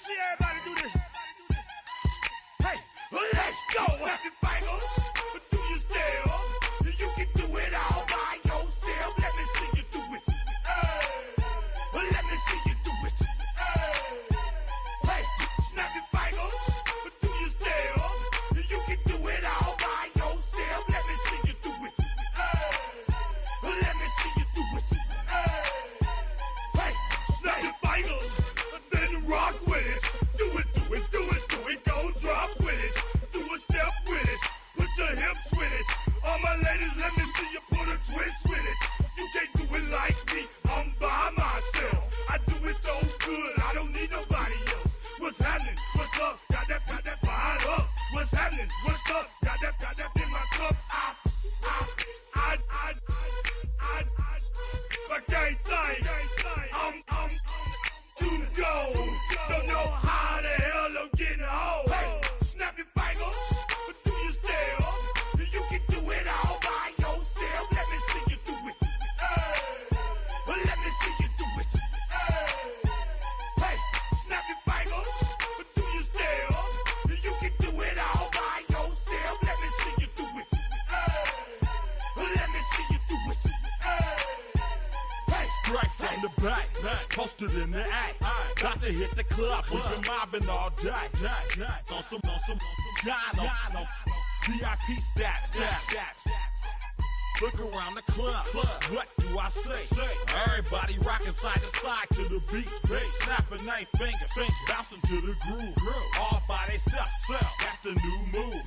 see everybody do this. Hey, let's go. Snap your fingers, do your step. You can do it all by yourself. Let me see you do it. Hey, let me see you do it. Hey, snap your fingers, do your step. You can do it all by yourself. Let me see you do it. Let me see you do it. Hey, snap your fingers, then rock with it. Do it, do it, do it, do it. Go drop with it. Do a step with it. Put your hips with it. All my ladies, let me see you put a twist with it. You can't do it like me. I'm by myself. I do it so good. I don't need nobody else. What's happening? What's up? Got that fired up. What's happening? What's up? Got that in my cup. I can't think. I'm to go. Don't know how the hell I'm getting home. Hey, snap your fingers, do your step. You can do it all by yourself. Let me see you do it. Let me see you do it. Hey, snap your fingers, do your step. You can do it all by yourself. Let me see you do it. Let me see you do it. Hey, Strike from the back, posted in the act. Got to hit the club, we've been mobbing all day. On some Jono, VIP stats. Look around the club, what do I say? Everybody rocking side to side to the beat. Snapping their fingers, bouncing to the groove. All by themselves, that's the new move.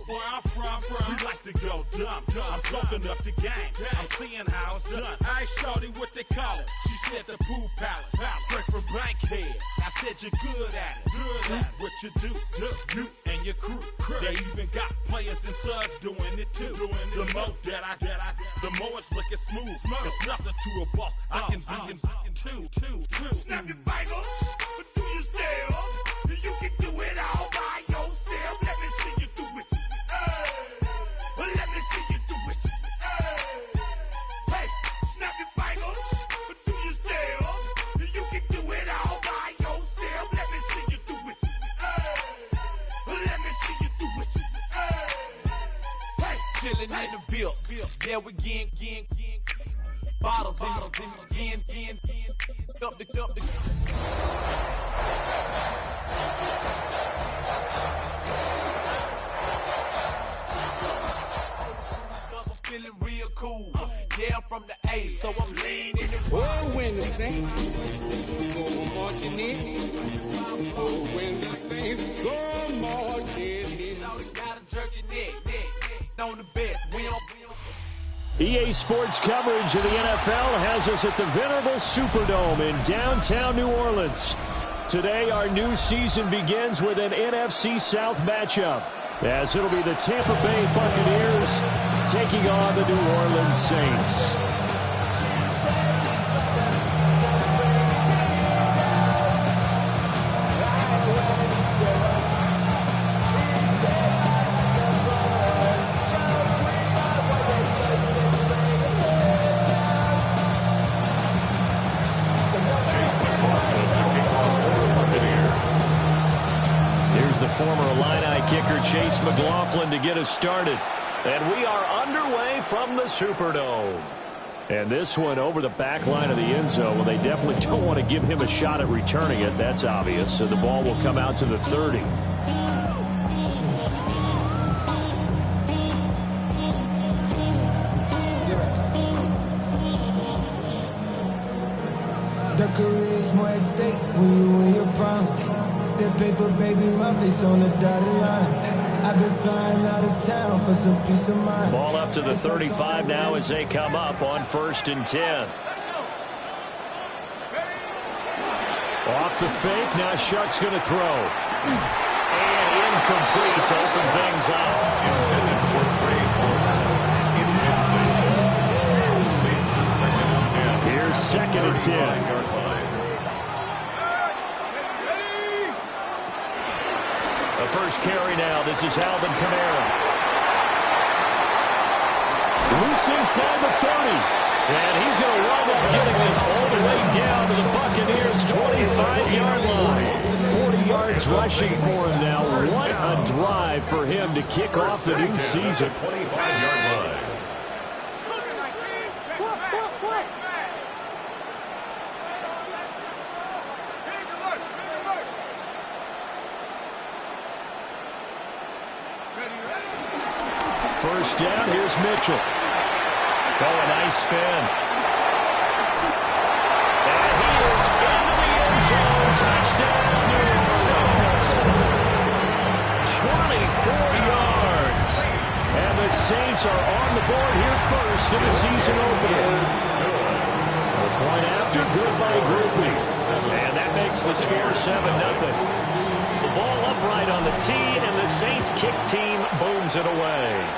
Where I'm from, we like to go dumb. I'm soaking up the game, I'm seeing how it's done. I ain't shorty what they call it. She said the pool palace, straight from Bankhead. I said you're good at it. What you do, you and your crew. They even got players and thugs doing it too. The more that the more it's looking smooth. It's nothing to a boss. I can see him too. snap your fingers, do your step. You can do it all by yourself. Let me see you do it. Let me see you do it. Hey, snap your fingers, do your step. You can do it all by yourself. Let me see you do it. Let me see you do it. Hey, Chillin' in the bill. Yeah, we again. Bottles in again. Up the. I'm feeling real cool. Yeah, I'm from the A, so I'm leaning it. Oh, when the Saints go marching in. Oh, when the Saints go marching in. Got a jerky neck. On the best. We don't. EA Sports coverage of the NFL has us at the venerable Superdome in downtown New Orleans. Today, our new season begins with an NFC South matchup, as it'll be the Tampa Bay Buccaneers taking on the New Orleans Saints. Former Illini kicker Chase McLaughlin to get us started. And we are underway from the Superdome. And this one over the back line of the end zone. Well, they definitely don't want to give him a shot at returning it. That's obvious. So the ball will come out to the 30. The career is more at stake when you win your prime. That paper, baby, my face on the dotted line. I've been flying out of town for some peace of mind. Ball up to the 35 now as they come up on 1st and 10. Off the fake, now Shuck's going to throw. And incomplete to open things up. Intended for trade or Here's 2nd and 10. The first carry now. This is Alvin Kamara. Loose inside the 30. And he's going to wind up getting this all the way down to the Buccaneers' 25-yard line. yards rushing for him now. What a drive for him to kick off the new season. 25-yard line. First down, here's Mitchell. Oh, a nice spin. And he is into the end zone. Touchdown, New Orleans. 24 yards. And the Saints are on the board here first in the season opener. A point after, good by Griffey. And that makes the score 7-0. The ball upright on the tee, and the Saints kick team booms it away.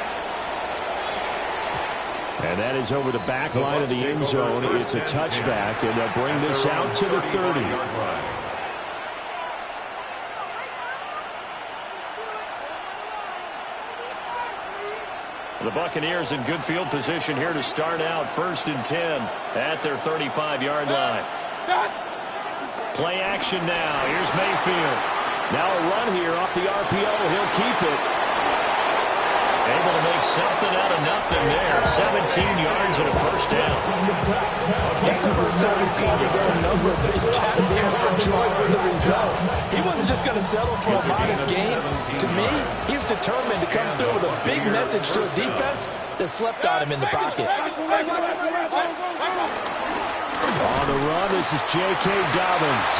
And that is over the back line of the end zone. It's a touchback, and they'll bring this out to the 30. The Buccaneers in good field position here to start out 1st and 10 at their 35-yard line. Play action now. Here's Mayfield. Now a run here off the RPO. He'll keep it. Able to make something out of nothing there. 17 yards and a first down. That's the first time he's called his own number, but he's got to be able to enjoy the results. He wasn't just going to settle for a modest game. To me, he was determined to come through with a big message to a defense that slept on him in the pocket. On the run, this is J.K. Dobbins.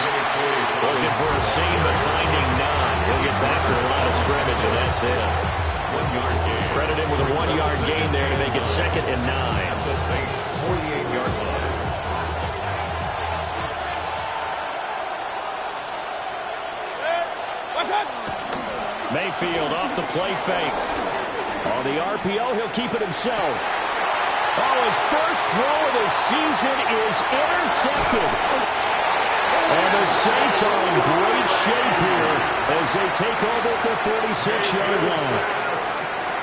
Looking for a seam, but finding none. He'll get back to the line of scrimmage, and that's it. 1-yard gain. Credit him with a 1-yard gain there to make it 2nd and 9. The Saints' 48-yard line. Mayfield off the play fake. On the RPO, he'll keep it himself. Oh, his first throw of the season is intercepted. And the Saints are in great shape here as they take over at the 46-yard line.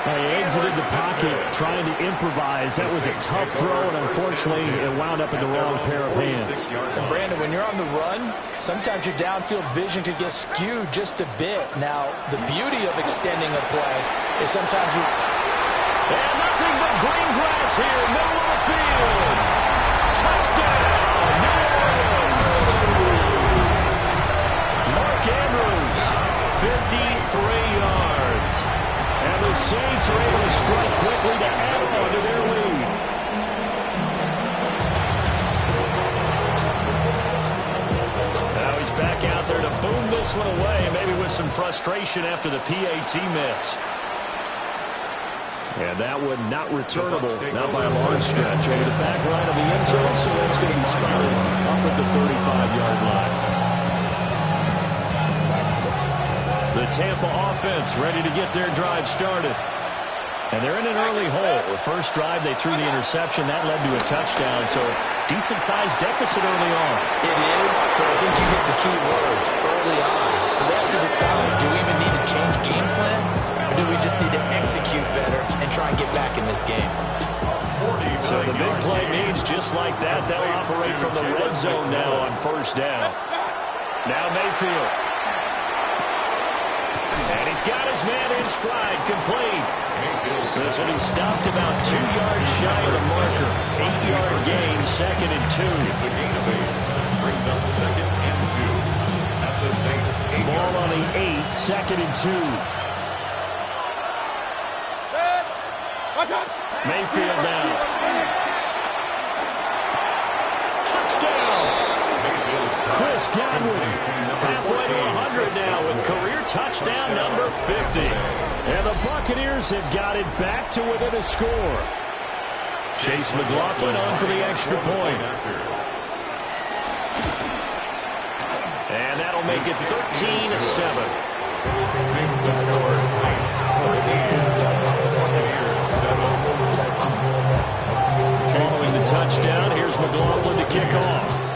They exited the pocket trying to improvise. That was a tough throw, and unfortunately, it wound up in the wrong pair of hands. And Brandon, when you're on the run, sometimes your downfield vision could get skewed just a bit. Now, the beauty of extending a play is sometimes you... And nothing but green grass here, middle of the field. Touchdown, New Orleans. Mark Andrews, 53 yards. And the Saints are able to strike quickly to add on to their lead. Now he's back out there to boom this one away, maybe with some frustration after the PAT miss. And that one not returnable, not by a long stretch. Over the back line of the end zone, so that's going to be spotted up at the 35-yard line. The Tampa offense ready to get their drive started. And they're in an early hole. The first drive, they threw the interception. That led to a touchdown, so decent-sized deficit early on. It is, but I think you hit the key words, early on. So they have to decide, do we even need to change game plan, or do we just need to execute better and try and get back in this game? So the big play means just like that, they'll operate from the red zone now on first down. Now Mayfield. And he's got his man in stride, complete. This one he stopped about 2 yards shy of the marker. 8-yard gain, 2nd and 2. It's a gain of 8. Brings up 2nd and 2. At the Saints' 8-yard line. Ball on the 8, 2nd and 2. Mayfield now. Touchdown! Chris Godwin, halfway to 100 now with career touchdown number 50. And the Buccaneers have got it back to within a score. Chase McLaughlin on for the extra point. And that'll make it 13-7. Makes the score Saints 13, Buccaneers 7. Following the touchdown, here's McLaughlin to kick off.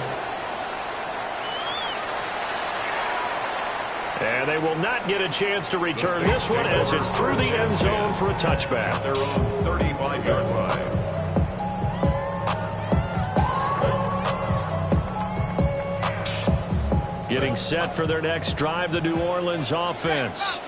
And they will not get a chance to return this one as it's through the end zone for a touchback. Their own 35-yard line. Getting set for their next drive, the New Orleans offense.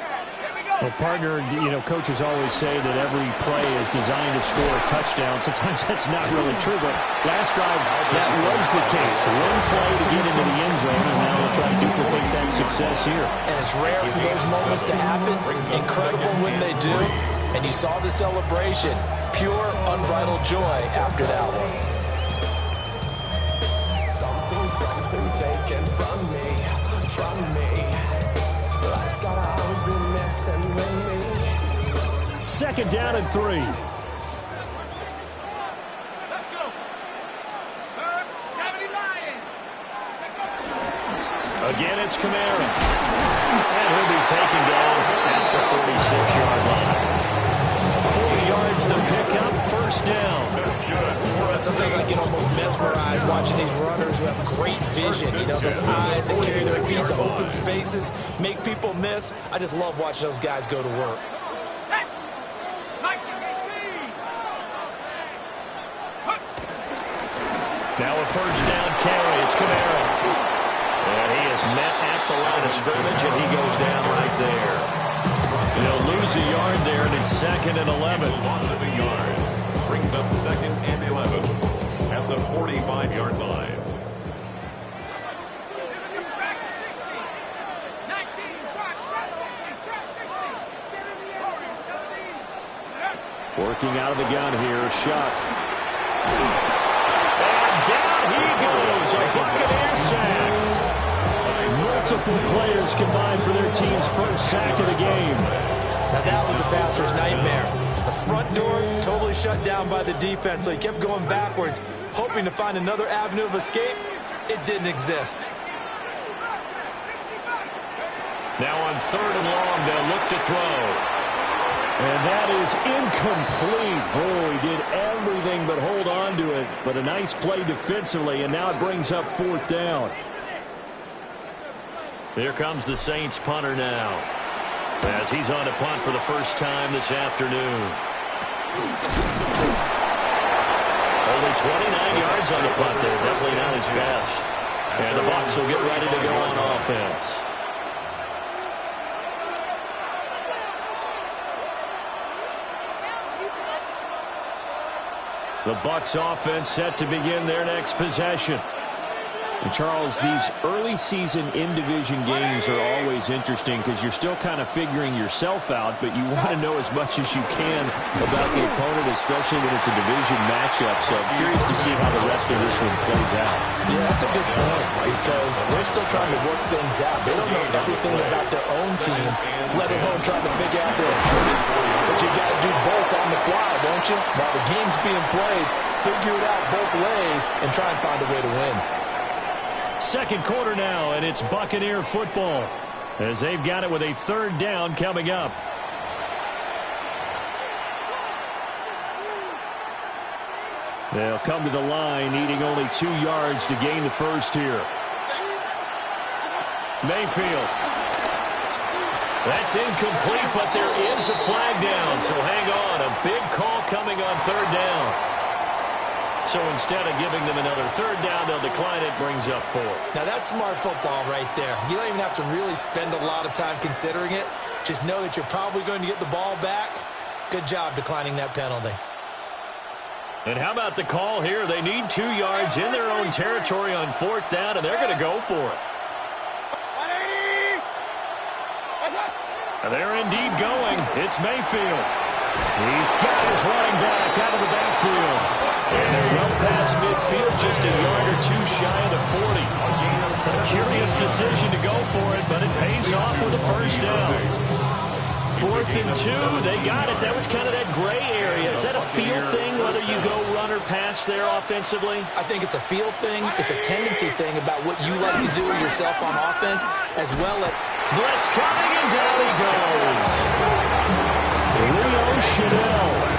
Well, partner, coaches always say that every play is designed to score a touchdown. Sometimes that's not really true, but last drive, that was the case. One play to get into the end zone, and now they'll try to duplicate that success here. And it's rare for those moments to happen. Incredible when they do. And you saw the celebration. Pure, unbridled joy after that one. Something's taken from me. Life's gotta always be messing with me. 2nd down and 3. Let's go. 70 Lion. Again, it's Kamara. And he'll be taken down at the 46-yard line. 40 yards the pickup, 1st down. Sometimes I get almost mesmerized watching these runners who have great vision. Those eyes that carry their feet to open spaces, make people miss. I just love watching those guys go to work. Now a 1st down carry. It's Kamara. And he is met at the line of scrimmage, and he goes down right there. They'll lose a yard there, and it's 2nd and 11. Loss of a yard. Brings up 2nd and 11 at the 45-yard line. Working out of the gun here, Shuck. And down he goes, a Buccaneer sack. Multiple players combined for their team's 1st sack of the game. Now that was a passer's nightmare. The front door totally shut down by the defense, so he kept going backwards, hoping to find another avenue of escape. It didn't exist. Now on 3rd and long, they'll look to throw. And that is incomplete. Oh, he did everything but hold on to it. But a nice play defensively, and now it brings up 4th down. Here comes the Saints punter now, as he's on to punt for the first time this afternoon. Only 29 yards on the punt there. Definitely not his best. And the Bucs will get ready to go on offense. The Bucs offense set to begin their next possession. And Charles, these early season in-division games are always interesting because you're still kind of figuring yourself out, but you want to know as much as you can about the opponent, especially when it's a division matchup. So I'm curious to see how the rest of this one plays out. Yeah, that's a good point because they're still trying to work things out. They don't know everything about their own team, let alone trying to figure out their opponent. But you got to do both on the fly, don't you? While the game's being played, figure it out both ways and try and find a way to win. 2nd quarter now, and it's Buccaneer football as they've got it with a 3rd down coming up. They'll come to the line, needing only 2 yards to gain the first here. Mayfield. That's incomplete, but there is a flag down, so hang on. A big call coming on 3rd down. So instead of giving them another 3rd down, they'll decline it, brings up 4. Now that's smart football right there. You don't even have to really spend a lot of time considering it. Just know that you're probably going to get the ball back. Good job declining that penalty. And how about the call here? They need 2 yards in their own territory on 4th down, and they're going to go for it. And they're indeed going. It's Mayfield. He's got his running back out of the backfield. And they're well past midfield, just a yard or 2 shy of the 40. A curious decision to go for it, but it pays off with a 1st down. 4th and 2, they got it. That was kind of that gray area. Is that a feel thing, whether you go run or pass there offensively? I think it's a feel thing. It's a tendency thing about what you like to do yourself on offense, as well as... Blitz coming, and down he goes. Leo Chanel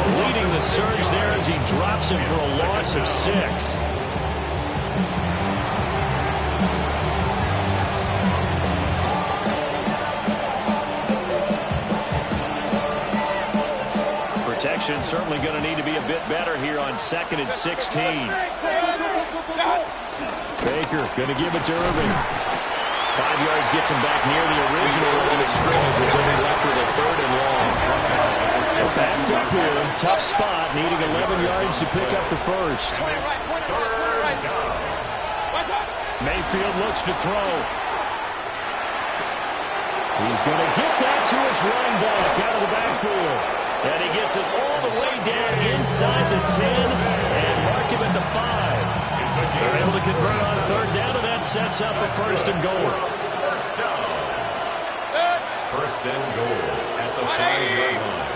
leading the surge there as he drops him for a loss of 6. Protection certainly going to need to be a bit better here on 2nd and 16. Baker going to give it to Irving. 5 yards gets him back near the original line of scrimmage as they're left with a 3rd and long. They're backed up here. Tough spot, needing 11 yards to pick up the first. Mayfield looks to throw. He's going to get that to his running back out of the backfield. And he gets it all the way down inside the 10 and mark him at the 5. They're able to convert on 3rd down, and that sets up a 1st and goal. First and goal at the 5-yard line.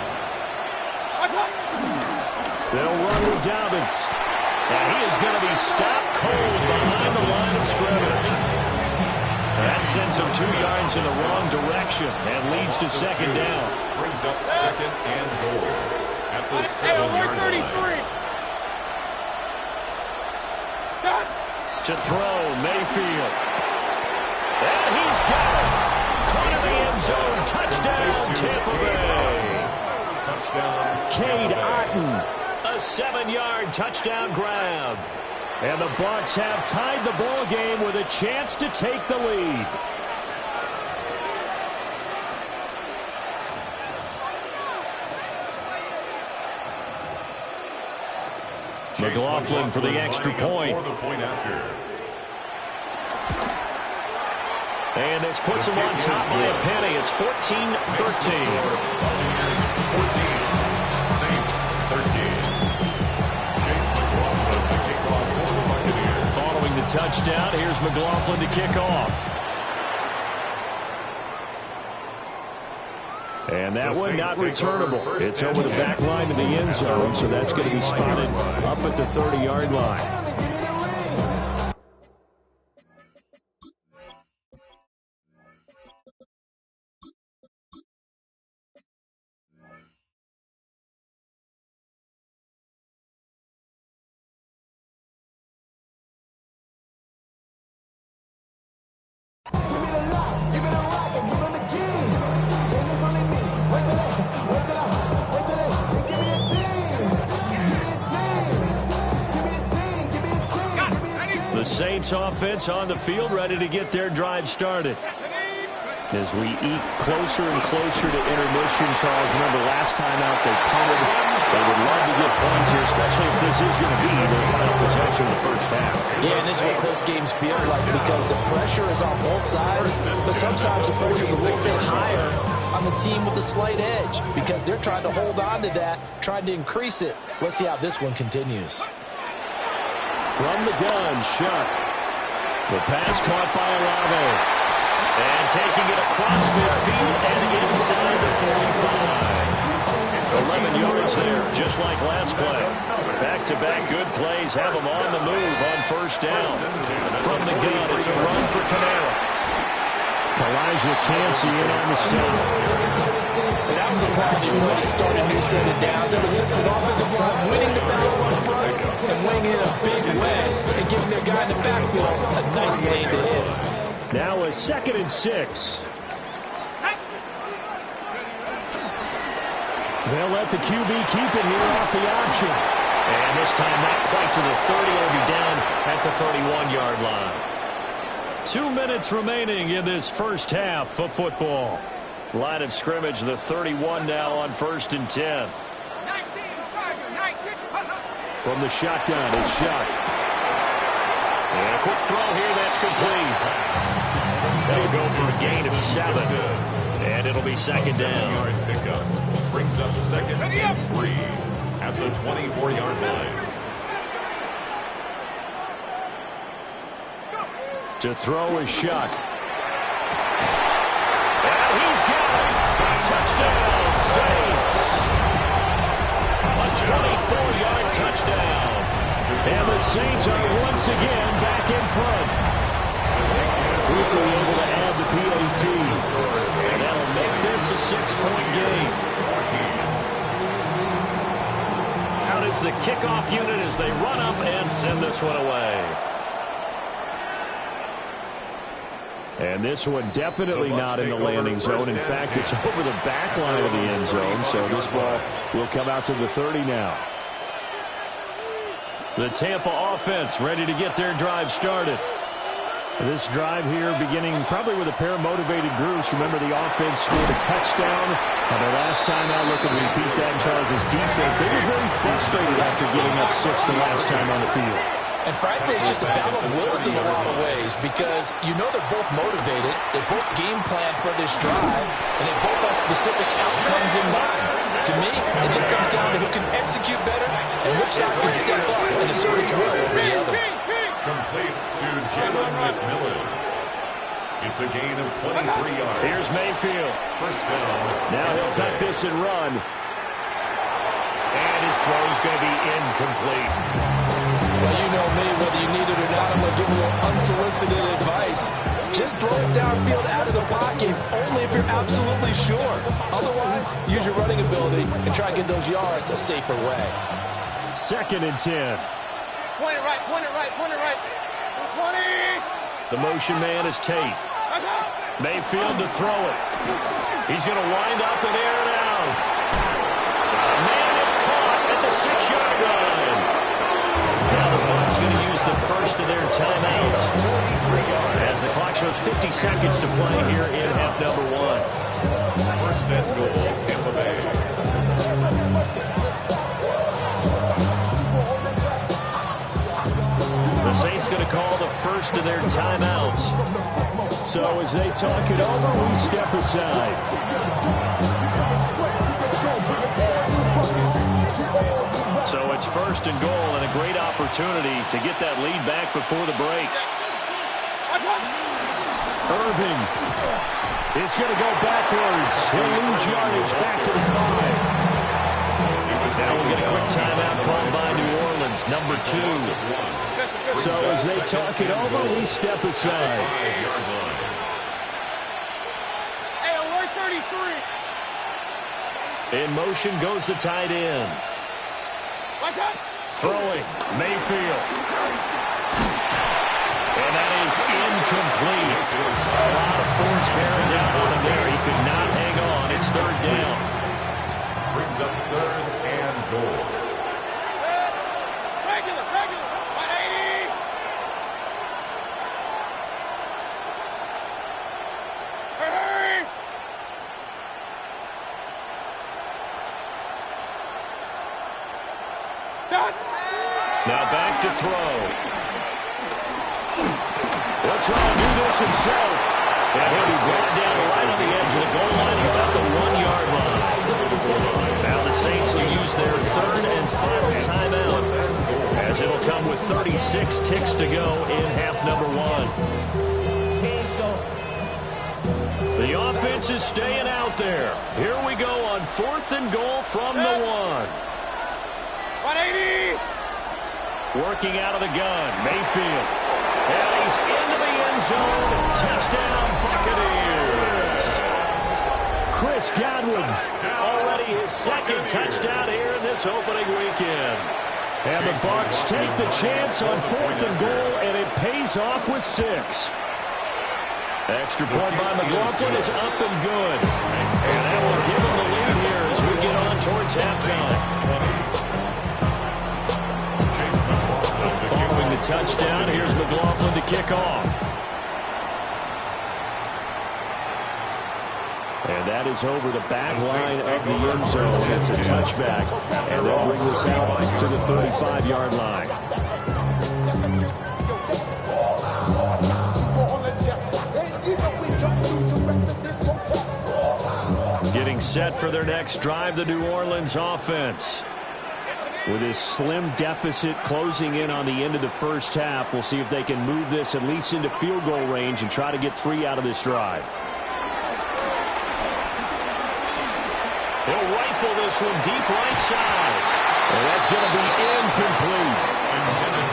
They'll run with Dobbins. And he is going to be stopped cold behind the line of scrimmage. That sends him 2 yards in the wrong direction and leads to 2nd down. Brings up 2nd and goal at the 7-yard line. To throw, Mayfield. And he's got it. Caught in the end zone. Touchdown, Tampa Bay. Touchdown. Cade Otton. A 7-yard touchdown grab. And the Bucs have tied the ball game with a chance to take the lead. McLaughlin for the extra point. And this puts him on top by a penny. It's 14-13. 14. Saints 13. Following the touchdown, here's McLaughlin to kick off. And that one not returnable. It's over the back line of the end zone, so that's going to be spotted up at the 30-yard line. The Saints offense on the field, ready to get their drive started. As we eat closer and closer to intermission, Charles, remember last time out they punted. They would love to get points here, especially if this is going to be their final possession in the first half. Yeah, and this is what close games feel like because the pressure is on both sides, but sometimes the pressure is a little bit higher on the team with the slight edge because they're trying to hold on to that, trying to increase it. Let's see how this one continues. From the gun, Shuck. The pass caught by Olave. And taking it across midfield and inside the 45. 11 yards there, just like last play. Back-to-back good plays have them on the move on 1st down. From the gun, it's a run for Kamara. Elijah Cansey in on the stop. That was a quality play to start a new set of downs. That was simply the offensive line winning the battle up front and weighing in a big way and giving their guy in the backfield a nice lane to hit. Now a 2nd and 6. They'll let the QB keep it here off the option. And this time not quite to the 30. It'll be down at the 31-yard line. 2 minutes remaining in this first half of football. Line of scrimmage, the 31 now on 1st and 10. From the shotgun, it's Shuck. And a quick throw here, that's complete. They'll go for a gain of 7. And it'll be 2nd down. Pickup brings up 2nd and 3 at the 24-yard line. To throw is Shuck. And he's got it. Touchdown, Saints. A 24-yard touchdown. And the Saints are once again back in front. Quickly able to add the PAT. And that'll make this a 6-point game. Out is the kickoff unit as they run up and send this one away. And this one definitely not in the landing zone. In fact, it's over the back line of the end zone, so this ball will come out to the 30 now. The Tampa offense ready to get their drive started. This drive here beginning probably with a pair of motivated groups. Remember, the offense scored a touchdown. And their last time out, look at repeat that, Charles' defense. They were very frustrated after giving up 6 the last time on the field. And frankly, it's just a battle of wills in a lot of ways because you know they're both motivated, they're both game planned for this drive, and they both have specific outcomes in mind. To me, it just comes down to who can execute better and which side can step up and assert its will over the other. Complete to Jalen McMillan. It's a gain of 23 yards. Here's Mayfield. First down. Now he'll tuck this and run. And his throw's going to be incomplete. Well, you know me, whether you need it or not, I'm going to give a little unsolicited advice. Just throw it downfield out of the pocket, only if you're absolutely sure. Otherwise, use your running ability and try to get those yards a safer way. 2nd and 10. Point it right, point it right, point it right. 20. The motion man is Tate. Mayfield to throw it. He's going to wind up and air it out. Man, it's caught at the 6-yard line. Now the Bucs going to use the first of their timeouts as the clock shows 50 seconds to play here in half number 1. First and goal, Tampa Bay. The Saints going to call the first of their timeouts. So as they talk it over, we step aside. So it's 1st and goal and a great opportunity to get that lead back before the break. Irving is going to go backwards. He'll lose yardage back to the 5. Now we'll get a quick timeout called by New Orleans, number 2. So as they talk it over, we step aside. Hey, alert 33. In motion goes the tight end. Throwing, Mayfield. And that is incomplete. A lot of force bearing down on him there. He could not hang on. It's 3rd down. Brings up 3rd and goal. Regular, 180. Hurry. Done. Now back to throw. He'll try to do this himself. And he'll be brought down right on the edge of the goal line at about the 1-yard line. Now the Saints to use their 3rd and final timeout as it'll come with 36 ticks to go in half number 1. The offense is staying out there. Here we go on 4th and goal from the 1. 180. Working out of the gun, Mayfield. And he's into the end zone. Touchdown, Buccaneers. Chris Godwin, already his 2nd touchdown here in this opening weekend. And the Bucs take the chance on 4th and goal, and it pays off with 6. Extra point by McLaughlin is up and good. And that will give him the lead here as we get on towards halftime. Following the touchdown, here's McLaughlin to kick off. And that is over the back line of the end zone. It's a touchback. And they'll bring this out to the 35-yard line. Getting set for their next drive, the New Orleans offense. With his slim deficit closing in on the end of the first half, we'll see if they can move this at least into field goal range and try to get 3 out of this drive. He'll rifle this one deep right side. And that's going to be incomplete.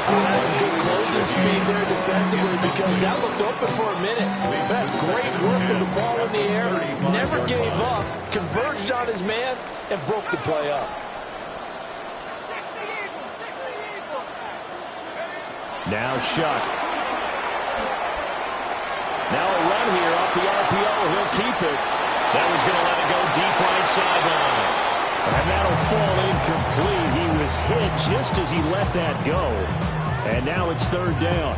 That's some good closing speed there defensively because that looked open for a minute. That's great work with the ball in the air. Never gave up, converged on his man, and broke the play up. Now Shuck. Now a run here off the RPO. He'll keep it. That was going to let it go deep right sideline. And that'll fall incomplete. He was hit just as he let that go. And now it's 3rd down.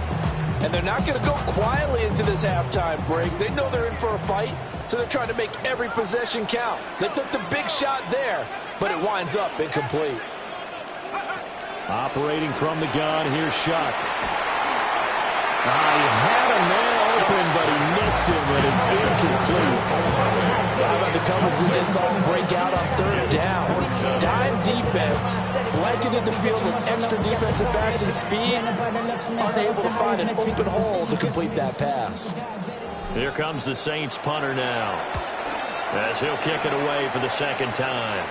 And they're not going to go quietly into this halftime break. They know they're in for a fight, so they're trying to make every possession count. They took the big shot there, but it winds up incomplete. Operating from the gun, here's Shuck. He had a man open, but he missed him, and it's incomplete. How about the coverage we just saw break out on third down? Dime defense, blanketed the field with extra defensive backs and speed, unable to find an open hole to complete that pass. Here comes the Saints punter now, as he'll kick it away for the second time.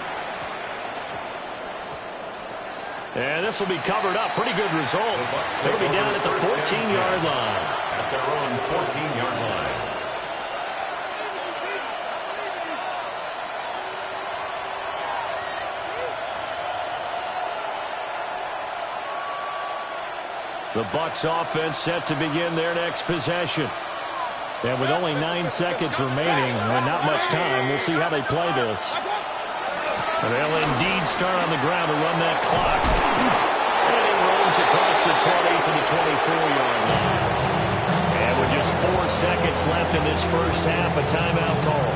And this will be covered up. Pretty good result. They'll be down at the 14-yard line. At their own 14-yard line. The Bucs offense set to begin their next possession. And with only 9 seconds remaining and not much time, we'll see how they play this. They'll indeed start on the ground to run that clock. And he roams across the 20 to the 24-yard line. And with just 4 seconds left in this first half, a timeout call.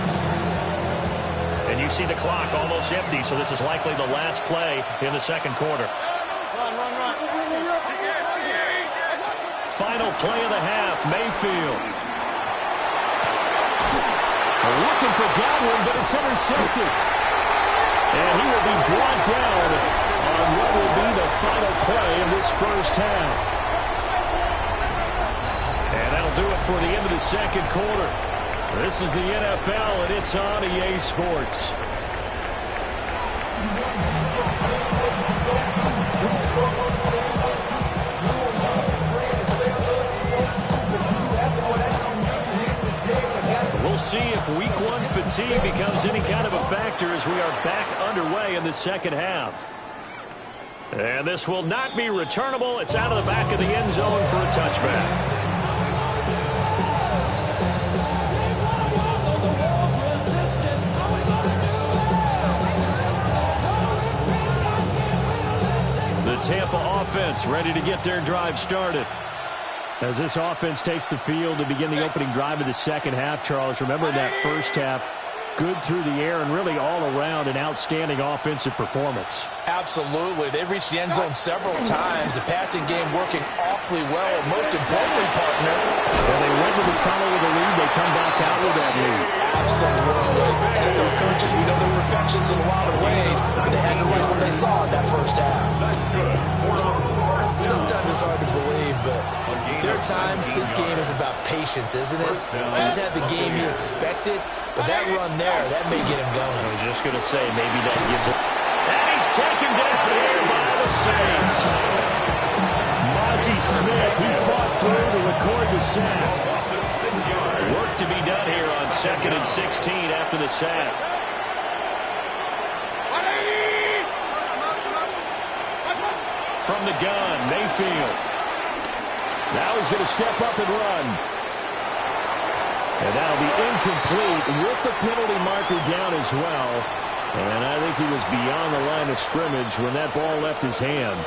And you see the clock almost empty, so this is likely the last play in the second quarter. Final play of the half, Mayfield. Looking for Godwin, but it's intercepted. And he will be brought down on what will be the final play of this first half. And that'll do it for the end of the second quarter. This is the NFL, and it's on EA Sports. We'll see if Week 1 fatigue becomes any kind of a factor as we are back underway in the second half. And this will not be returnable. It's out of the back of the end zone for a touchback. The Tampa offense ready to get their drive started. As this offense takes the field to begin the opening drive of the second half, Charles, remember that first half, good through the air and really all around an outstanding offensive performance. Absolutely. They've reached the end zone several times. The passing game working awfully well. Most importantly, partner, when they went to the tunnel with a lead, they come back out with that lead. Absolutely. And their coaches, we know they're perfectionists in a lot of ways, but they had to like what they saw in that first half. That's good. Sometimes it's hard to believe, but there are times this game is about patience, isn't it? He's had the game he expected, but that run there, that may get him going. I was just going to say, maybe that gives it. And he's taken down here by the Saints. Mozzie Smith, he fought through to record the sack. Work to be done here on 2nd and 16 after the sack. From the gun, Mayfield. Now he's going to step up and run. And that'll be incomplete with the penalty marker down as well. And I think he was beyond the line of scrimmage when that ball left his hand.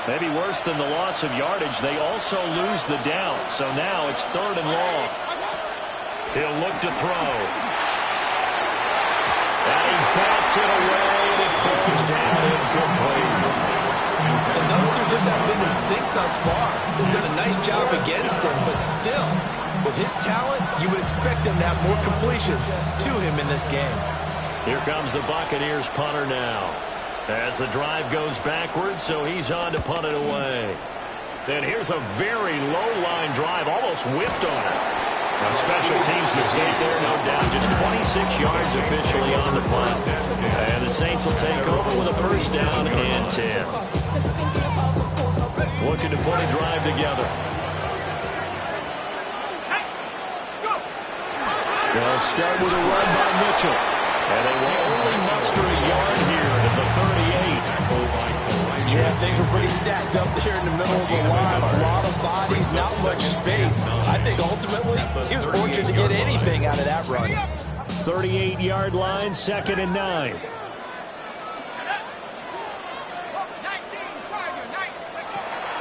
Maybe worse than the loss of yardage, they also lose the down. So now it's 3rd and long. He'll look to throw. And he bats it away, and it falls down incomplete. And those two just haven't been in sync thus far. They've done a nice job against him, but still, with his talent, you would expect them to have more completions to him in this game. Here comes the Buccaneers punter now. As the drive goes backwards, so he's on to punt it away. Then here's a very low-line drive, almost whiffed on it. A special teams mistake there, no doubt. Just 26 yards officially on the punt. And the Saints will take over with a first down and 10. Looking to put a drive together. They'll start with a run by Mitchell. And they will only muster a yard here at the 38. Yeah, things were pretty stacked up there in the middle of the line. A lot of bodies, not much space. I think ultimately he was fortunate to get anything out of that run. 38-yard line, 2nd and 9.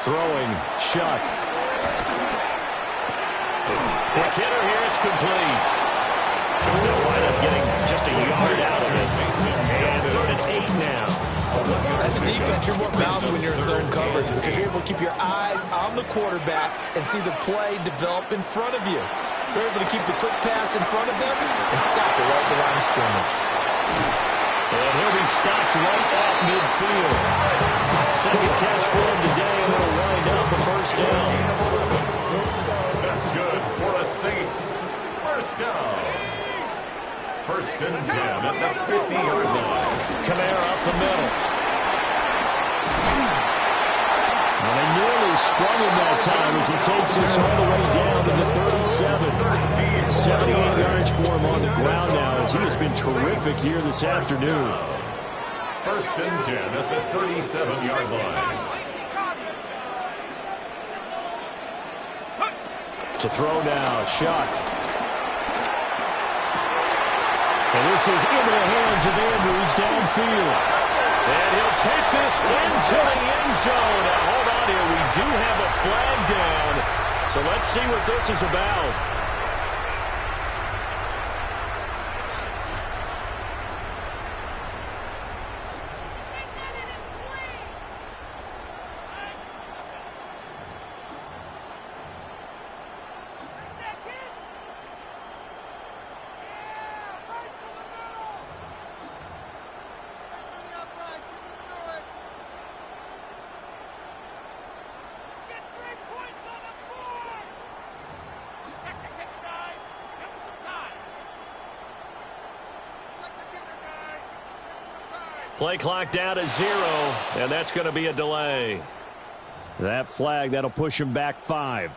Throwing, Shuck. Quick hitter here, it's complete. They'll wind up getting just a yard out of it. And 3rd and 8 now. As a defense, you're more balanced when you're in zone coverage because you're able to keep your eyes on the quarterback and see the play develop in front of you. You're able to keep the quick pass in front of them and stop it right at the line of scrimmage. And he'll be stopped right at midfield. Second catch for him today, and it'll wind up a first down. That's good for the Saints. First down. 1st and 10 at the 50-yard line. Kamara up the middle. Well, they nearly sprung him that time as he takes this all the way down to the 37. 78 yards for him on the ground now as he has been terrific here this afternoon. 1st and 10 at the 37-yard line. To throw now, Shuck. And this is into the hands of Andrews downfield. And he'll take this into the end zone. Now, hold on here. We do have a flag down. So let's see what this is about. Play clock down to 0, and that's going to be a delay. That flag, that'll push him back 5.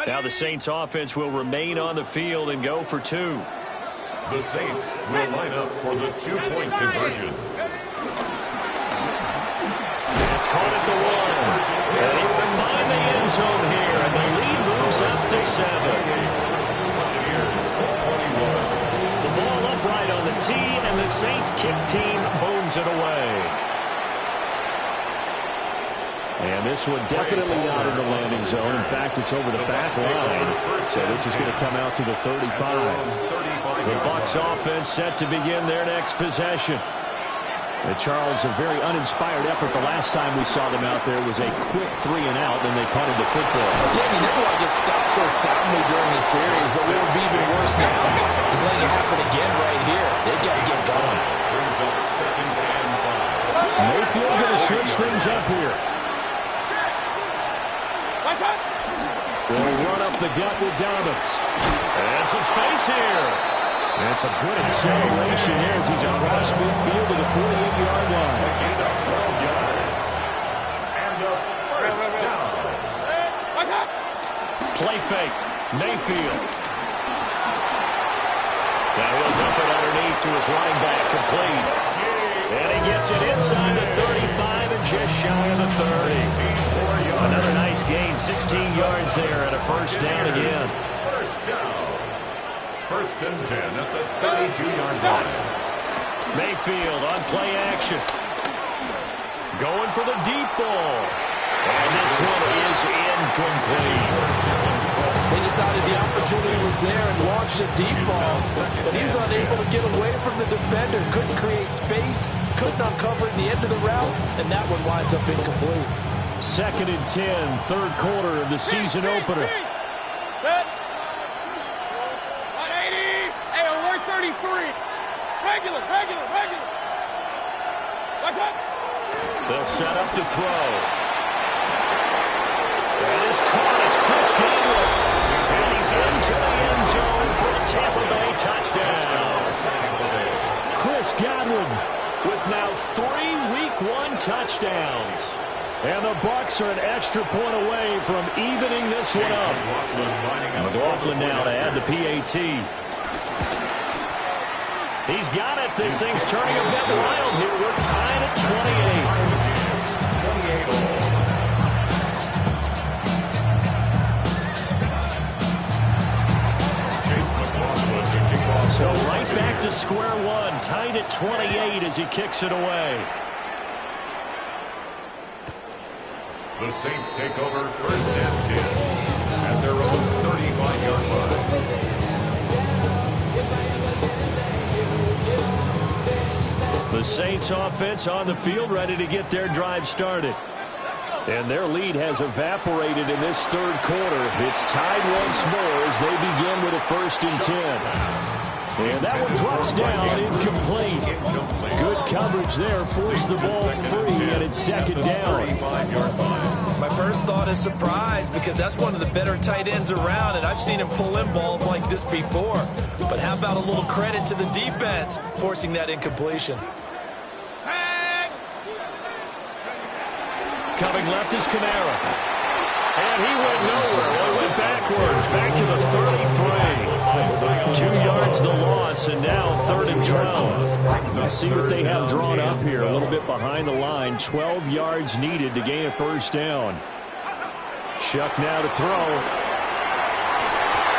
Now the Saints offense will remain on the field and go for 2. The Saints will line up for the 2-point conversion. It's caught at the 1. And he will find the end zone here, and the lead moves up to 7. The ball upright on the tee, and the Saints kick team booms it away. And this one definitely not in the landing zone. In fact, it's over the back line. So this is going to come out to the 35. The Bucs offense set to begin their next possession. And Charles, a very uninspired effort the last time we saw them out there was a quick 3 and out, and they punted the football. Yeah, you never want to get stopped so soundly during the series, but what would be even worse now is letting it happen again right here. They've got to get going. Brings up 2nd and 5. Mayfield going to switch things up here. Will run up the gut with Dobbins. And some space here. That's a good acceleration here as he's across midfield to the 48-yard line. Gain of 12 yards. And a first down. Play fake. Mayfield. Now he'll dump it underneath to his running back, complete. And he gets it inside the 35 and just shy of the 30. Another nice gain, 16 yards there and a first down again. First down. 1st and 10 at the 32-yard line. Mayfield on play action. Going for the deep ball. And this one is incomplete. They decided the opportunity was there and launched a deep ball, but he was unable to get away from the defender, couldn't create space, couldn't uncover at the end of the route, and that one winds up incomplete. 2nd and 10, third quarter of the season opener. They'll set up to throw. That is caught. It's Chris Godwin. And he's into the end zone for a Tampa Bay touchdown. Chris Godwin with now 3 Week 1 touchdowns. And the Bucs are an extra point away from evening this one up. McLaughlin now to add the PAT. He's got it. This thing's turning a bit wild here. We're tied at 28. So right back to square one, tied at 28 as he kicks it away. The Saints take over first and 10 at their own 35-yard line. The Saints offense on the field, ready to get their drive started. And their lead has evaporated in this third quarter. It's tied once more as they begin with a 1st and 10. And that one drops down, incomplete. Good coverage there, forced the ball free, and it's 2nd down. My first thought is surprise, because that's one of the better tight ends around, and I've seen him pull in balls like this before. But how about a little credit to the defense, forcing that incompletion? Coming left is Kamara. And he went nowhere. Well, he went backwards, back to the 33. 2 yards the loss, and now 3rd and 12. Let's see what they have drawn up here. A little bit behind the line. 12 yards needed to gain a 1st down. Shuck now to throw.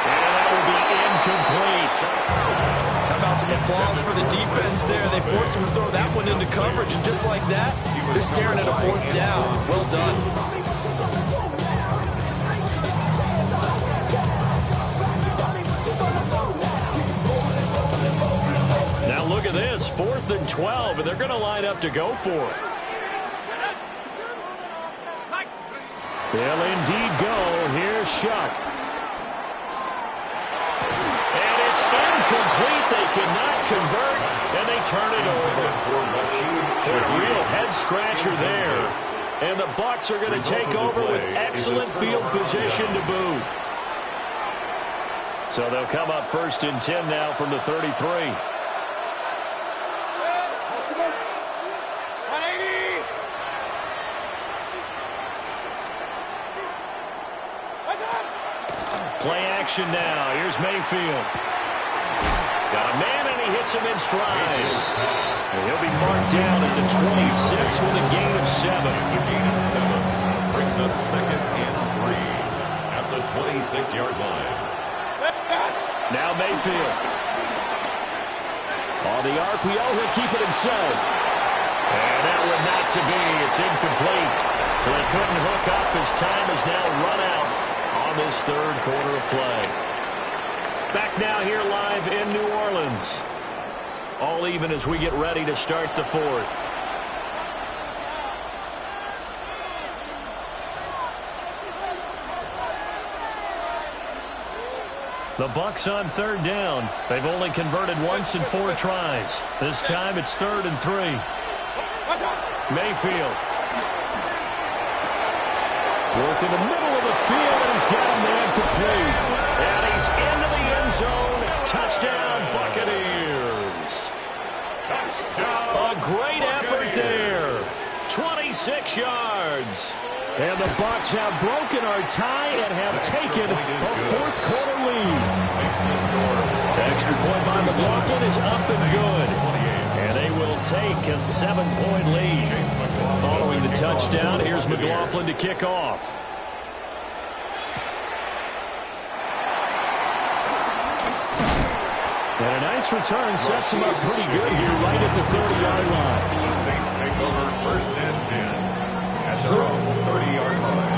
And that will be incomplete. How about some applause for the defense there? They forced him to throw that one into coverage, and just like that, they're staring at a 4th down. Well done. Now look at this, 4th and 12, and they're going to line up to go for it. They'll indeed go. Here's Shuck. And it's incomplete. They cannot convert, and they turn it over. A real head-scratcher there. And the Bucs are going to take over with excellent field position to boot. So they'll come up 1st and 10 now from the 33. Play action now. Here's Mayfield. Got a man, and he hits him in stride. And he'll be marked down at the 26 with a gain of 7. Brings up 2nd and 3 at the 26-yard line. Now Mayfield. On the RPO, he'll keep it himself. And that one not to be. It's incomplete. So he couldn't hook up. His time is now run out on this 3rd quarter of play. Back now here live in New Orleans. All even as we get ready to start the 4th. The Bucs on 3rd down. They've only converted once in 4 tries. This time it's 3rd and 3. Mayfield. Work in the middle of the field, and he's got a man complete. And he's into the end zone. Touchdown, Buccaneers. Touchdown. A great effort there. 26 yards. And the Bucs have broken our tie and have taken a 4th quarter lead. Extra point by McLaughlin is up and good. And they will take a 7-point lead. Following the touchdown, here's McLaughlin to kick off. And a nice return sets him up pretty good here right at the 30-yard line. The Saints take over 1st and 10 at their own 30-yard line.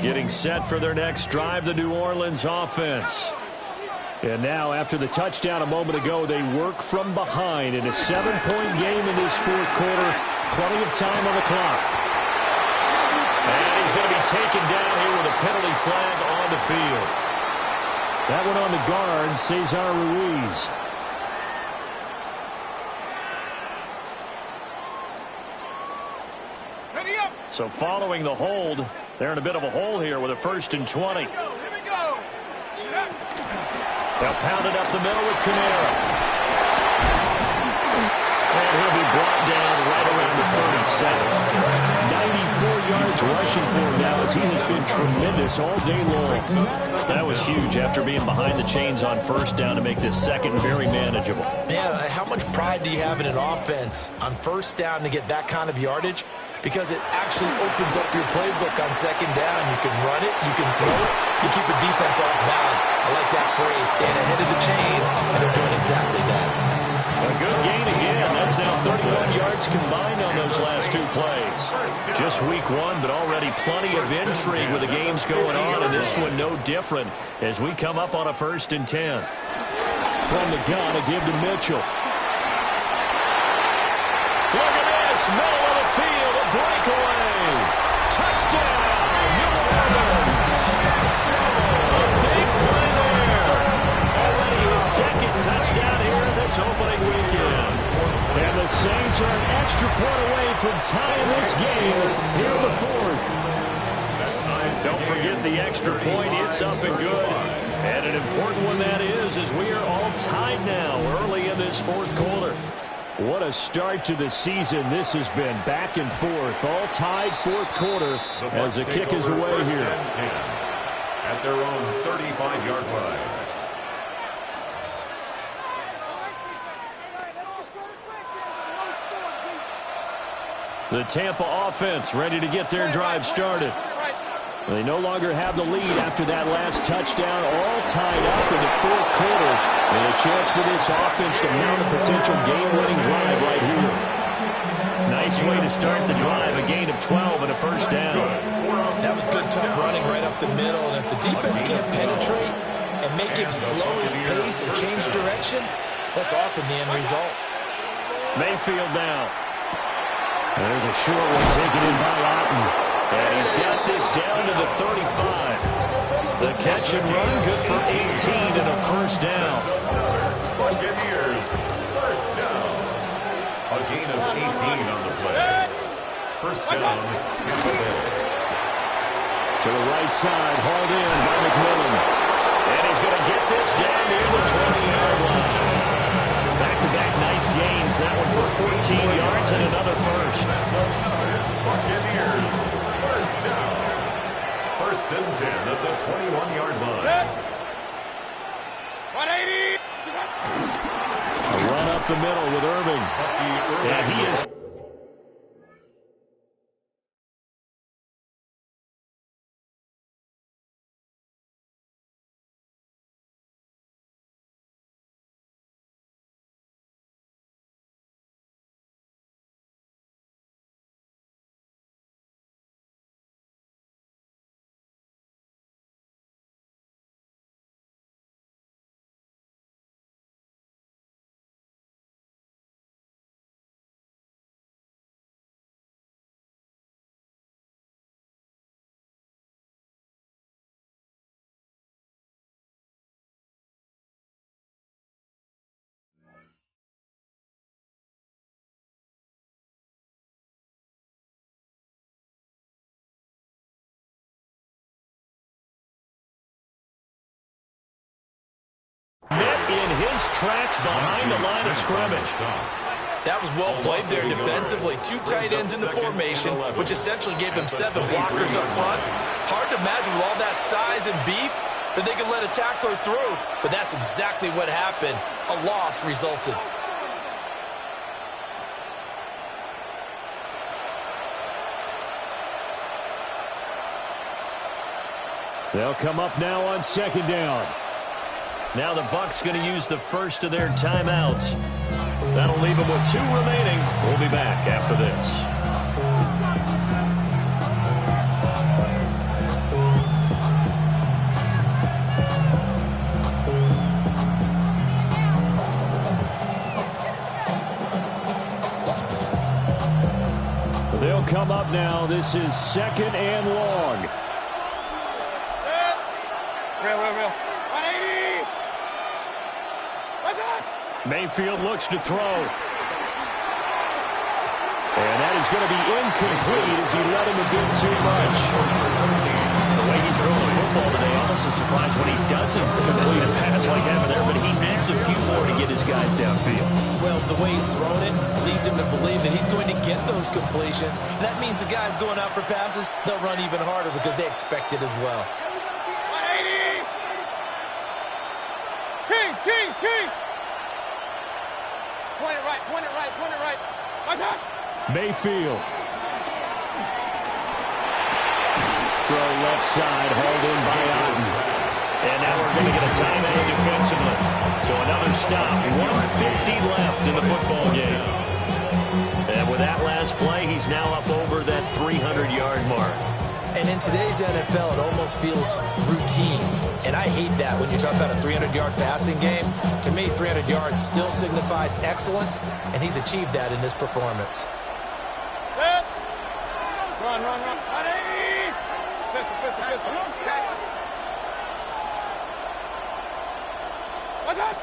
Getting set for their next drive, the New Orleans offense. And now, after the touchdown a moment ago, they work from behind in a 7-point game in this 4th quarter. Plenty of time on the clock. And he's going to be taken down here with a penalty flag on the field. That one on the guard, Cesar Ruiz. So following the hold, they're in a bit of a hole here with a 1st and 20. They'll pound it up the middle with Kamara. And he'll be brought down right around the 37. 94 yards yards rushing for him now as he has been tremendous all day long. That was huge after being behind the chains on first down to make this second very manageable. Yeah, how much pride do you have in an offense on first down to get that kind of yardage? Because it actually opens up your playbook on second down. You can run it, you can throw it, you keep a defense off balance. I like that phrase, staying ahead of the chains, and they're doing exactly that. A good gain again. That's now 31 yards combined on those last two plays. Just week one, but already plenty of intrigue with the games going on, and this one no different as we come up on a 1st and 10. From the gun, a give to Mitchell. Look at this, middle of the field, a breakaway. Touchdown, New Orleans. A big play there. Already his second touchdown here in this opening weekend. And the Saints are an extra point away from tying this game here in the 4th. Don't forget the extra point. It's up and good. And an important one that is, as we are all tied now early in this 4th quarter. What a start to the season this has been. Back and forth, all tied 4th quarter as the kick is away here. At their own 35-yard line. The Tampa offense ready to get their drive started. They no longer have the lead after that last touchdown, all tied up in the 4th quarter. And a chance for this offense to mount a potential game-winning drive right here. Nice way to start the drive, a gain of 12 and a first down. That was good, tough running right up the middle. And if the defense can't penetrate and make him slow his pace or change direction, that's often the end result. Mayfield now. There's a short one taken in by Otten. And he's got this down to the 35. The catch and run, good for 18 and a first down. Buccaneers, first down. A gain of 18 on the play. First down, Tampa Bay. To the right side, hauled in by McMillan. And he's going to get this down near the 20-yard line. Back-to-back nice gains. That one for 14 yards and another first. Buccaneers, first down. First and 10 at the 21-yard line. 180. A run up the middle with Irving. And he is... Met in his tracks behind the line of scrimmage. That was well played there defensively. 2 tight ends in the formation, which essentially gave them 7 blockers up front. Hard to imagine with all that size and beef that they could let a tackler through, but that's exactly what happened. A loss resulted. They'll come up now on 2nd down. Now the Bucs going to use the first of their timeouts. That'll leave them with 2 remaining. We'll be back after this. They'll come up now. This is 2nd and long. Real. 180. Mayfield looks to throw. And that is going to be incomplete as he let him a bit too much. The way he's throwing the football today, almost a surprise when he doesn't complete a pass like that there, but he needs a few more to get his guy guys downfield. Well, the way he's thrown it leads him to believe that he's going to get those completions. And that means the guys going out for passes, they'll run even harder because they expect it as well. 180! Kings! Point it right. Watch out! Mayfield. Throw left side, hauled in by Otten. And now we're going to get a timeout defensively. So another stop. 1:50 left in the football game. And with that last play, he's now up over that 300-yard mark. And in today's NFL, it almost feels routine. And I hate that when you talk about a 300-yard passing game. To me, 300 yards still signifies excellence, and he's achieved that in this performance. Run. 180! Pistol. Watch out!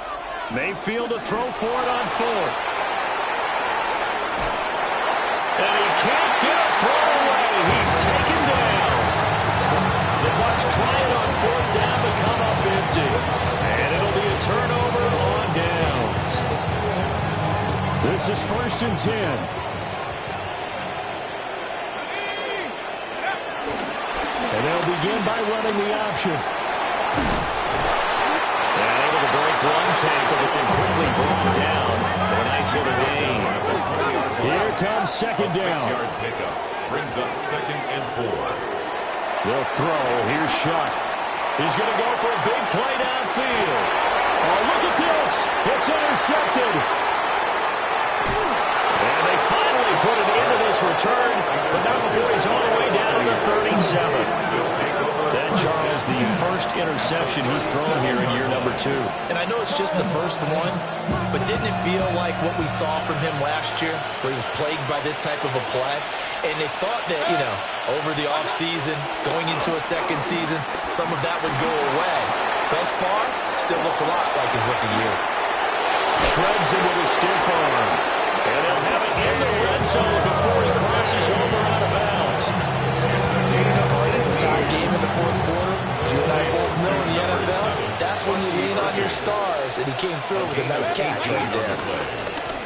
Mayfield to throw for it on fourth. And he can't get a throw away. He's taken down. The Bucs try it on fourth down to come up empty. And it'll be a turnover on downs. This is 1st and 10. And they'll begin by running the option. And able to break one tackle, but then quickly brought down for a nice little gain. Here comes second down. 6-yard pickup brings up 2nd and 4. They'll throw. Here's Shutt. He's going to go for a big play downfield. Oh, look at this. It's intercepted. And they finally put it into this return, but not before he's all the way down to the 37. Then, Charles, the first interception he's thrown here in year number 2. And I know it's just the first one, but didn't it feel like what we saw from him last year, where he was plagued by this type of a play? And they thought that, over the offseason, going into a second season, some of that would go away. Thus far, still looks a lot like his rookie year. Shreds him with a stiff arm. And they'll have it in the red zone before he crosses over out of bounds. Tie game in the fourth quarter. You and I both know in the NFL, that's when you lean on your stars, and he came through with a nice catch right there.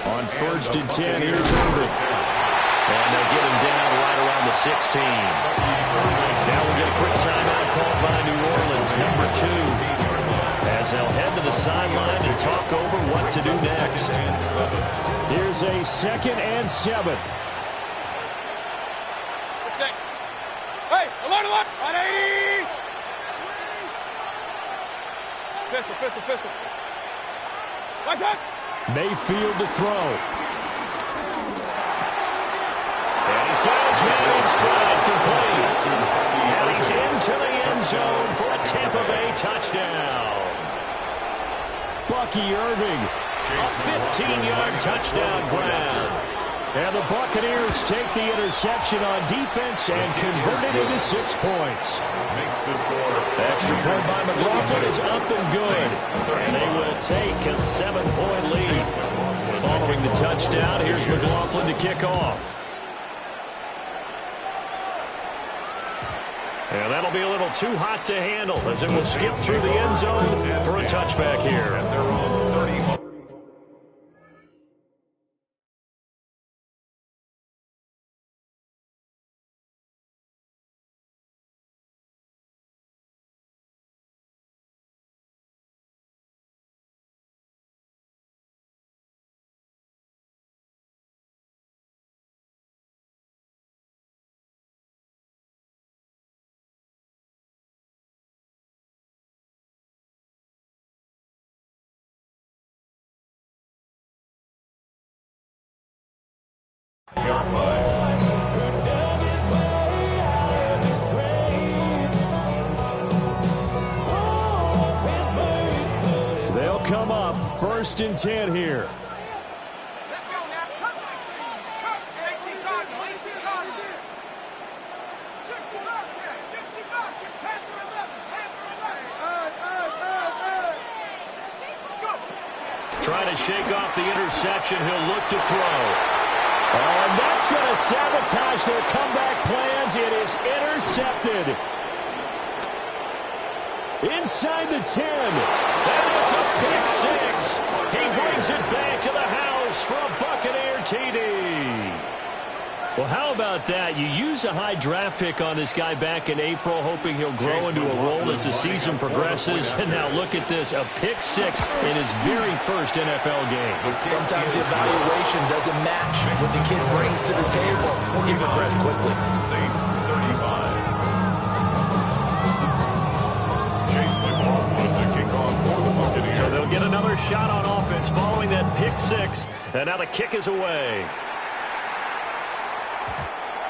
On 1st and 10, here's Irving. And they'll get him down right around the 16. Now we'll get a quick timeout called by New Orleans, number 2. As they'll head to the sideline and talk over what to do next. Here's a 2nd and 7. Hey, alert! 180! Pistol. Watch out! Mayfield to throw. And he's got his man in stride, complete. And he's into the end zone for a Tampa Bay touchdown. Bucky Irving, a 15-yard touchdown grab. And the Buccaneers take the interception on defense and convert it into 6 points. Makes the score. Extra point by McLaughlin is up and good. And they will take a 7-point lead. Following the touchdown, here's McLaughlin to kick off. And that'll be a little too hot to handle as it will skip through the end zone for a touchback here. And they're on 30. They'll come up 1st and 10 here. Let's go now. Come 18 card. 18 card. 60 bucks. 60 bucks. Panther 11. Go. Trying to shake off the interception. He'll look to throw. Oh, and that's going to sabotage their comeback plans. It is intercepted. Inside the 10. And it's a pick 6. He brings it TD. Well, how about that? You use a high draft pick on this guy back in April, hoping he'll grow into a role as the season progresses. And now look at this, a pick six in his very first NFL game. Sometimes the evaluation doesn't match what the kid brings to the table. He progressed quickly. Saints 35. Chase McLaughlin to kick off for the Buccaneers. So they'll get another shot on offense following that pick six. And now the kick is away.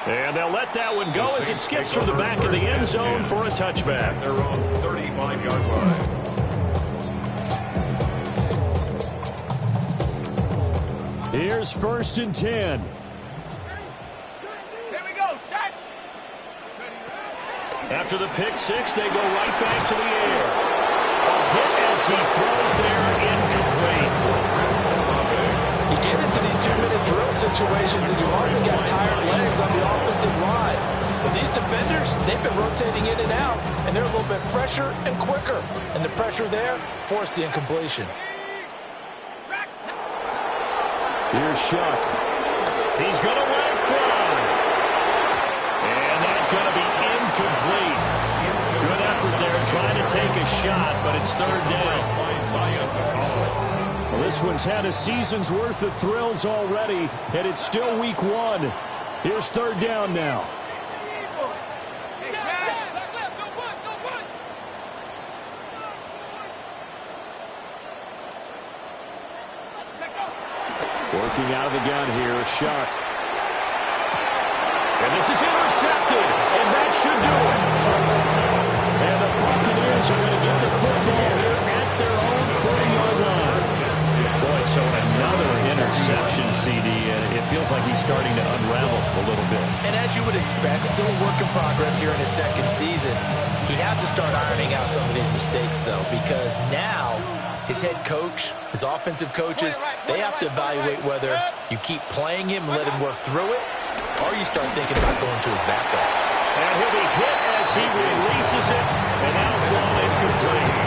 And they'll let that one go as it skips through the back of the end zone for a touchback. Their own 35-yard line. Here's 1st and 10. Here we go, set. After the pick six, they go right back to the air. A hit as he throws there, incomplete. You get into these 2-minute drill situations and you often got tired legs on the offensive line. But these defenders, they've been rotating in and out, and they're a little bit fresher and quicker. And the pressure there forced the incompletion. Here's Shuck. He's going to let it fly. And that's going to be incomplete. Good effort there trying to take a shot, but it's 3rd down. Well, this one's had a season's worth of thrills already, and it's still week 1. Here's 3rd down now. Working out of the gun here, Shuck. And this is intercepted, and that should do it. And the Buccaneers are going to get the football here at their own 30-yard line. Boy, so another interception, CD, and it feels like he's starting to unravel a little bit. And as you would expect, still a work in progress here in his 2nd season. He has to start ironing out some of these mistakes, though, because now his head coach, his offensive coaches, they have to evaluate whether you keep playing him and let him work through it, or you start thinking about going to his backup. And he'll be hit as he releases it, and now thrown incomplete.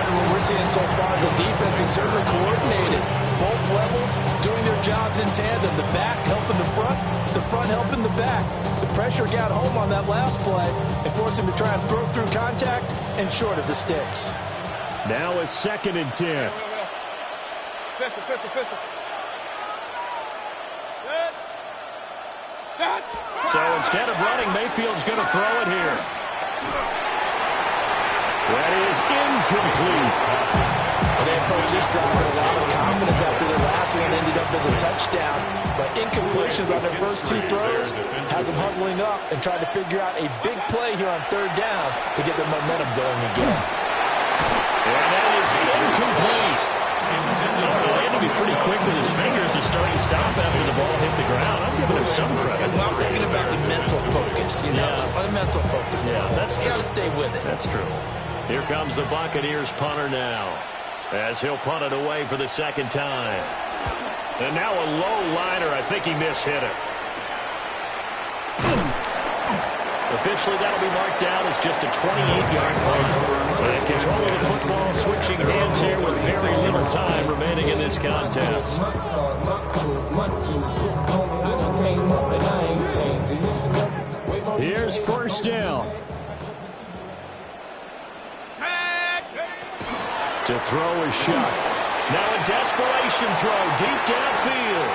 What we're seeing so far is the defense is certainly coordinated. Both levels doing their jobs in tandem. The back helping the front helping the back. The pressure got home on that last play and forced him to try and throw through contact and short of the sticks. Now a 2nd and 10. Pistol. So instead of running, Mayfield's going to throw it here. That is incomplete. They approached this drive with a lot of confidence after their last one ended up as a touchdown. But incompletions on their first 2 throws has them huddling up and trying to figure out a big play here on 3rd down to get their momentum going again. And that is incomplete. He had to be pretty quick with his fingers to start and stop after the ball hit the ground. I'm giving him some credit. Well, I'm thinking about the mental focus, you know. The mental focus. Yeah, that's true. You got to stay with it. That's true. Here comes the Buccaneers punter now, as he'll punt it away for the 2nd time. And now a low liner. I think he mishit it. Officially, that'll be marked down as just a 28-yard punt. And control of the football, switching hands here with very little time remaining in this contest. Here's 1st down. To throw is Shuck. Now a desperation throw deep downfield.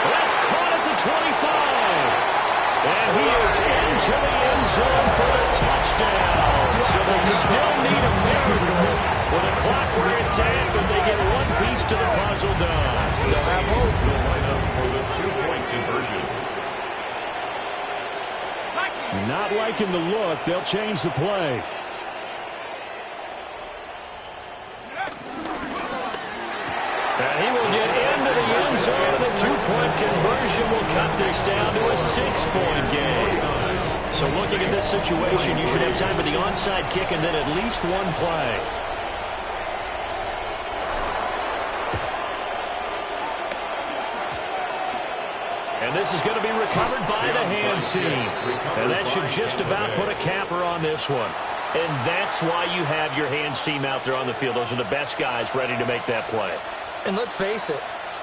That's caught at the 25. And he is into the end zone for the touchdown. So they still need a miracle with the clock where it's at, but they get one piece to the puzzle done. Still have hope. Will line up for the 2-point conversion. Not liking the look. They'll change the play. And he will get into the end zone, and the 2-point conversion will cut this down to a 6-point game. So looking at this situation, you should have time for the onside kick and then at least one play. And this is going to be recovered by the hands team. And that should just about put a capper on this one. And that's why you have your hands team out there on the field. Those are the best guys ready to make that play. And let's face it,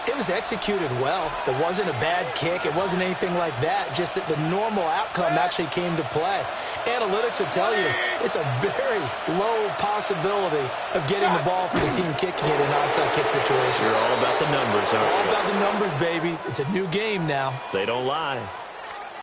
It was executed well. It wasn't a bad kick. It wasn't anything like that. Just that the normal outcome actually came to play. Analytics will tell you it's a very low possibility of getting the ball for the team kicking it in an onside kick situation. You're all about the numbers, aren't you? All about the numbers, baby. It's a new game now. They don't lie.